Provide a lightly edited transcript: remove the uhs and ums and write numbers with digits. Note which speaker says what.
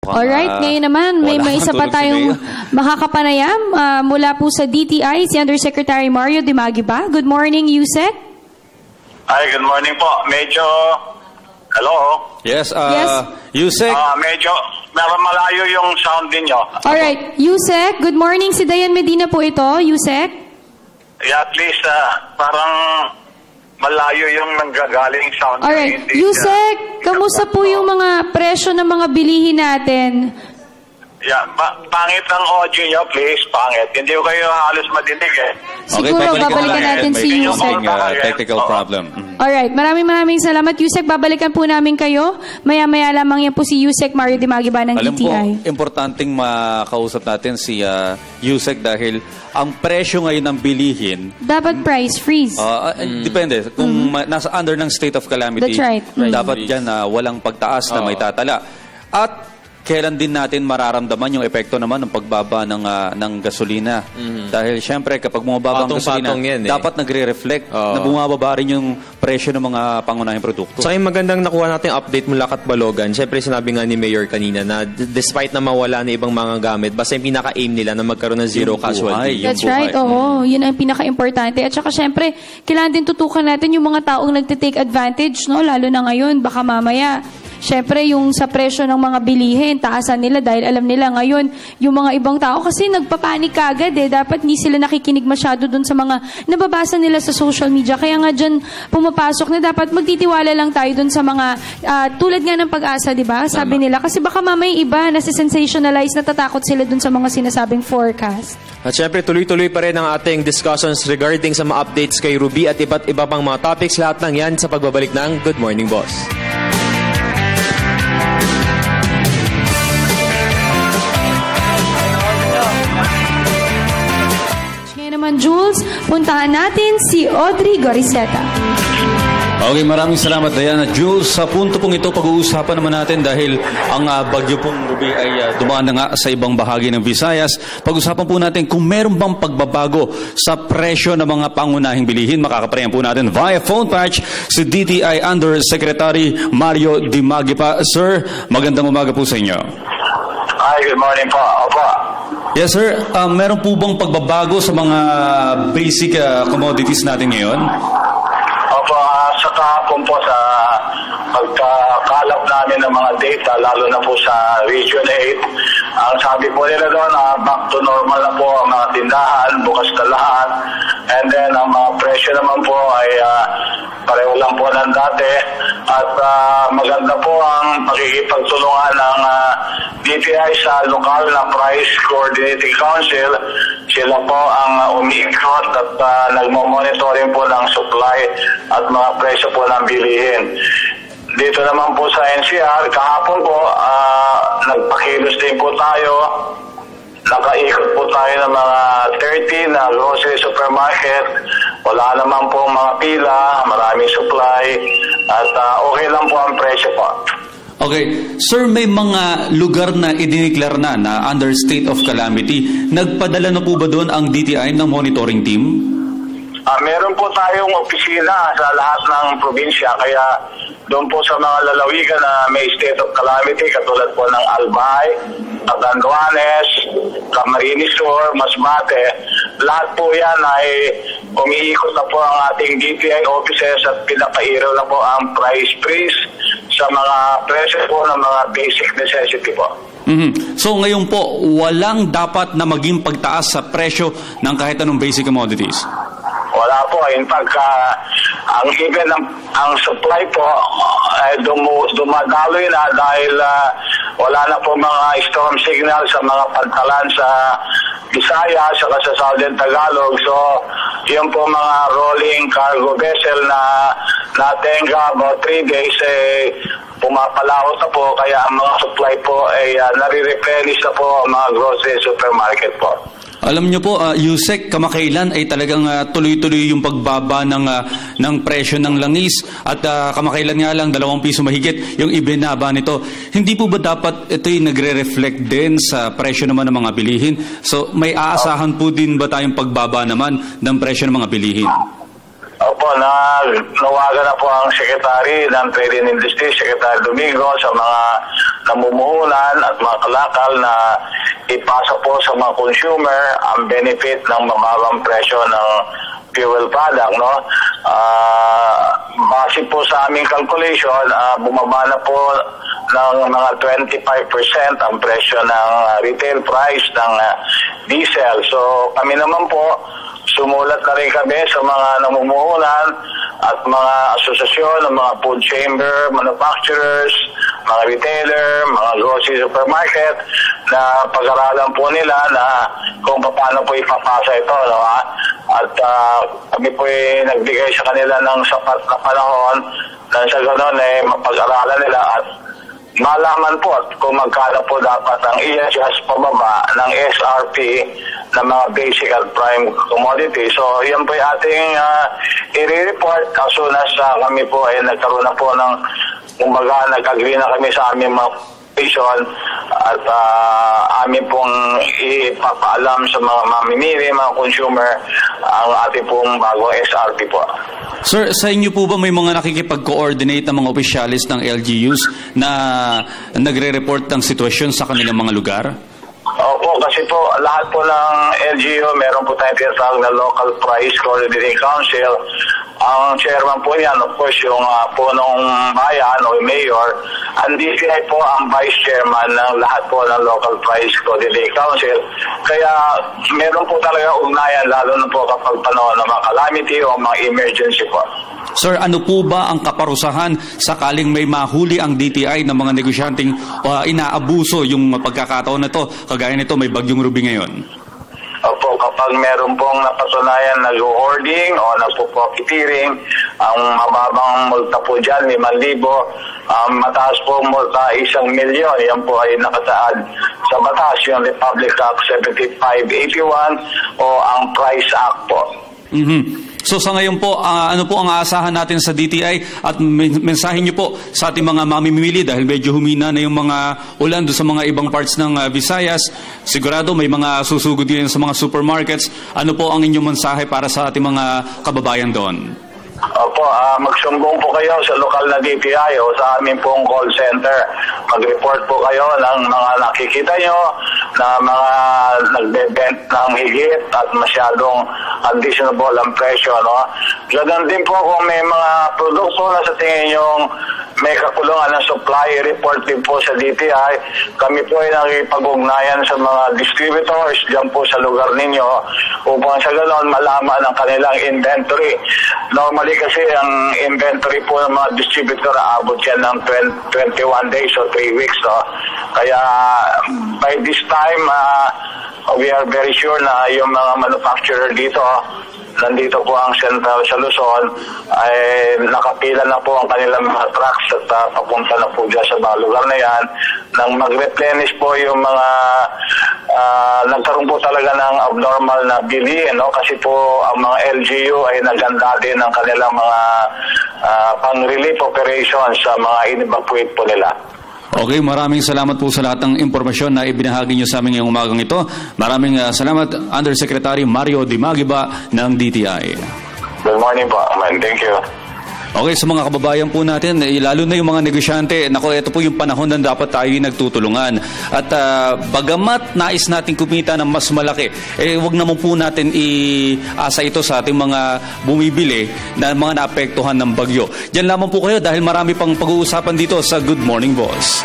Speaker 1: Alright, ngayon naman, may isa pa tayong makakapanayam mula po sa DTI, si Undersecretary Mario Dimaguiba. Good morning, Yusek.
Speaker 2: Hi, good morning po. Medyo, hello?
Speaker 3: Yes,
Speaker 1: Yes.
Speaker 3: Yusek.
Speaker 2: Medyo, meron malayo yung sound ninyo.
Speaker 1: Alright, Yusek, good morning. Si Dayan Medina po ito, Yusek.
Speaker 2: Yeah, at least, parang malayo yung nanggagaling sound.
Speaker 1: Alright, Yusek, kamusta po yung mga presyo ng mga bilihin natin?
Speaker 2: Yeah, pangit ang audio nyo, please. Pangit. Hindi ko kayo halos madinig eh.
Speaker 1: Siguro, babalikan natin si Yusek.
Speaker 3: Technical problem.
Speaker 1: Alright, maraming salamat, Yusek. Babalikan po namin kayo. Maya-maya lamang yan po si Yusek Mario Dimaguiba ng
Speaker 3: Alam
Speaker 1: DTI.
Speaker 3: po, importanteng makausap natin si Yusek dahil ang presyo ngayon ng bilihin
Speaker 1: Dapat price freeze.
Speaker 3: depende. Kung nasa under ng state of calamity,
Speaker 1: That's right.
Speaker 3: dapat dyan walang pagtaas na may tatala. At kailan din natin mararamdaman yung epekto naman ng pagbaba ng gasolina. Dahil syempre kapag bumababa ang gasolina, dapat nagre-reflect na bumababa rin yung presyo ng mga pangunahing produkto.
Speaker 4: So yung magandang nakuha natin update mula Katbalogan, syempre sinabi nga ni Mayor kanina na despite na mawala na ibang mga gamit, basta yung pinaka-aim nila na magkaroon ng zero casualty.
Speaker 1: That's right, oo. Yun ang pinaka-importante. At saka syempre, kailangan din tutukan natin yung mga taong nagtitake advantage, no? Lalo na ngayon, baka mamaya syempre, yung sa presyo ng mga bilihin, taasan nila dahil alam nila ngayon, yung mga ibang tao kasi nagpapanik kagad eh. Dapat hindi sila nakikinig masyado dun sa mga nababasa nila sa social media. Kaya nga dyan pumapasok na dapat magtitiwala lang tayo dun sa mga tulad nga ng Pag-asa, di ba? Sabi nila. Kasi baka mamaya iba na sensationalize, natatakot sila dun sa mga sinasabing forecast.
Speaker 4: At syempre, tuloy-tuloy pa rin ang ating discussions regarding sa mga updates kay Ruby at iba't iba pang mga topics. Lahat ng yan sa pagbabalik ng Good Morning Boss.
Speaker 1: Naman, Jules, puntahan natin si Audrey Goriseta.
Speaker 3: Okay, maraming salamat, Diana. Jules, sa punto pong ito, pag-uusapan naman natin dahil ang bagyo pong Ruby ay dumaan na nga sa ibang bahagi ng Visayas. Pag-usapan po natin kung meron bang pagbabago sa presyo ng mga pangunahing bilihin. Makakaparehan po natin via phone patch si DTI Undersecretary Mario Dimaguiba. Sir, magandang umaga po sa inyo.
Speaker 2: Hi, good morning po. Opo.
Speaker 3: Yes, sir. Meron po bang pagbabago sa mga basic commodities natin ngayon?
Speaker 2: Opo, sa kahapon po sa pagkakalap namin ng mga data, lalo na po sa Region 8, ang sabi po nila doon, back to normal na po ang mga tindahan, bukas na lahat. And then, ang mga presyo naman po ay pareho lang po ng dati. At maganda po ang pakikipagtulungan ng DTI sa lokal na Price Coordinating Council. Sila po ang umiikot at nagmo-monitoring po ng supply at mga presyo po ng bilihin. Dito naman po sa NCR, kahapon po, nagpakilos din po tayo. Nakaikot po tayo ng mga 30 na grocery supermarket. Wala naman po mga pila, maraming supply, at okay lang po ang presyo po.
Speaker 3: Okay. Sir, may mga lugar na idineklar na under state of calamity. Nagpadala na po ba doon ang DTI ng monitoring team?
Speaker 2: Meron po tayong opisina sa lahat ng probinsya, kaya doon po sa mga lalawigan na may state of calamity, katulad po ng Albay, Catanduanes, Camarines Sur, Masbate, lahat po yan ay umiikot na po ang ating DTI offices at pinapairaw na po ang price freeze sa mga presyo po ng mga basic necessity po.
Speaker 3: So ngayon po, walang dapat na maging pagtaas sa presyo ng kahit anong basic commodities?
Speaker 2: Wala po. In fact, ang even ang supply po ay dumadaloy na dahil wala na po mga storm signal sa mga pantalan sa Visayas saka sa Southern Tagalog. So, yung po mga rolling cargo vessel na natenga about 3 days pumapalawot na po, kaya ang mga supply po ay nare-replenish na po ang mga grocery supermarket po.
Speaker 3: Alam niyo po, Yusek, kamakailan ay talagang tuloy-tuloy yung pagbaba ng presyo ng langis at kamakailan nga lang 2 piso mahigit yung ibinaba nito. Hindi po ba dapat ito'y nagre-reflect din sa presyo naman ng mga bilihin? So may aasahan po din ba tayong pagbaba naman ng presyo ng mga bilihin?
Speaker 2: Opo, nawagan na po ang Secretary ng Trade and Industry, Secretary Domingo, sa mga namumuhunan at mga kalakal na ipasa po sa mga consumer ang benefit ng mababang presyo ng fuel product, no? Base po sa aming calculation, bumaba na po ng mga 25% ang presyo ng retail price ng diesel. So kami naman po, sumulat na rin kami sa mga namumuhunan at mga asosasyon ng mga food chamber, manufacturers, mga retailer, mga grocery supermarket na pag-aralan po nila na kung paano po ipapasa ito. No? At kami po nagbigay sa kanila ng sapat na panahon na sa ganoon mapag-aralan nila at malaman po kung magkano po dapat ang i-adjust pababa ng SRP ng mga basic at prime commodity. So, yan po yung ating i-report as soon as kami po ay nagkaroon na po ng kumbaga nag-agree na kami sa aming mga position at amin pong ipapaalam sa mga mamimili, mga consumer ang ating pong bagong SRP po.
Speaker 3: Sir, sa inyo po ba may mga nakikipag-coordinate ng mga opisyalis ng LGUs na nagre-report ng sitwasyon sa kanilang mga lugar?
Speaker 2: Opo, kasi po lahat po ng LGU meron po tayong tinatawag na Local Price Coordinating Council. Ang chairman po niyan, of course, yung punong bayan o mayor. Ang DTI po ang vice chairman ng lahat po ng Local Price Coordinating Council. Kaya meron po talaga ugnayan lalo na po kapag panahon ng mga calamity o mga emergency po.
Speaker 3: Sir, ano po ba ang kaparusahan sakaling may mahuli ang DTI ng mga negosyanteng inaabuso yung pagkakataon na to? Kagaya nito, may bagyong Ruby ngayon.
Speaker 2: Opo, kapag meron pong napatunayan nag-hoarding o nagpo-profiteering, ang mababang multa po dyan, 5,000. Mataas po multa 1 milyon. Yan po ay nakasaad sa batas, yung Republic Act 7581 o ang Price Act po.
Speaker 3: So sa ngayon po, ano po ang aasahan natin sa DTI at mensahe niyo po sa ating mga mamimili dahil medyo humina na yung mga ulan doon sa mga ibang parts ng Visayas. Sigurado may mga susugod din sa mga supermarkets. Ano po ang inyong mensahe para sa ating mga kababayan doon?
Speaker 2: Opo, magsumbong po kayo sa lokal na DTI o sa amin pong call center. Mag-report po kayo ng mga nakikita nyo na mga nagbe-bent ng higit at masyadong unreasonable ang presyo. No? Ganun din po kung may mga produkto na sa tingin nyo may kakulungan ng supply, report din po sa DTI. Kami po ay nakipag-ugnayan sa mga distributors dyan po sa lugar ninyo upang sa ganoon malaman ang kanilang inventory. Normally kasi ang inventory po ng mga distributor aabot yan ng 21 days o 3 weeks. No? Kaya by this time, we are very sure na yung mga manufacturer dito, nandito po ang Central sa Luzon, ay nakapila na po ang kanilang mga trucks at papunta na po dyan sa mga lugar na yan. Nang mag-replenish po yung mga nagkaroon po talaga ng abnormal na bili, no? Kasi po ang mga LGU ay naganda din ng kanilang mga pang-relief operations sa mga in-evacuate po nila.
Speaker 3: Okay, maraming salamat po sa lahat ng impormasyon na ibinahagi niyo sa amin ngayong umagang ito. Maraming salamat, Undersecretary Mario Dimagiba ng DTI.
Speaker 2: Good morning po, man. Thank you.
Speaker 3: Okay, sa mga kababayan po natin, lalo na yung mga negosyante, nako, ito po yung panahon na dapat tayo nagtutulungan. At bagamat nais natin kumita ng mas malaki, wag naman po natin iasa ito sa ating mga bumibili na mga naapektuhan ng bagyo. Diyan lamang po kayo dahil marami pang pag-uusapan dito sa Good Morning Boss.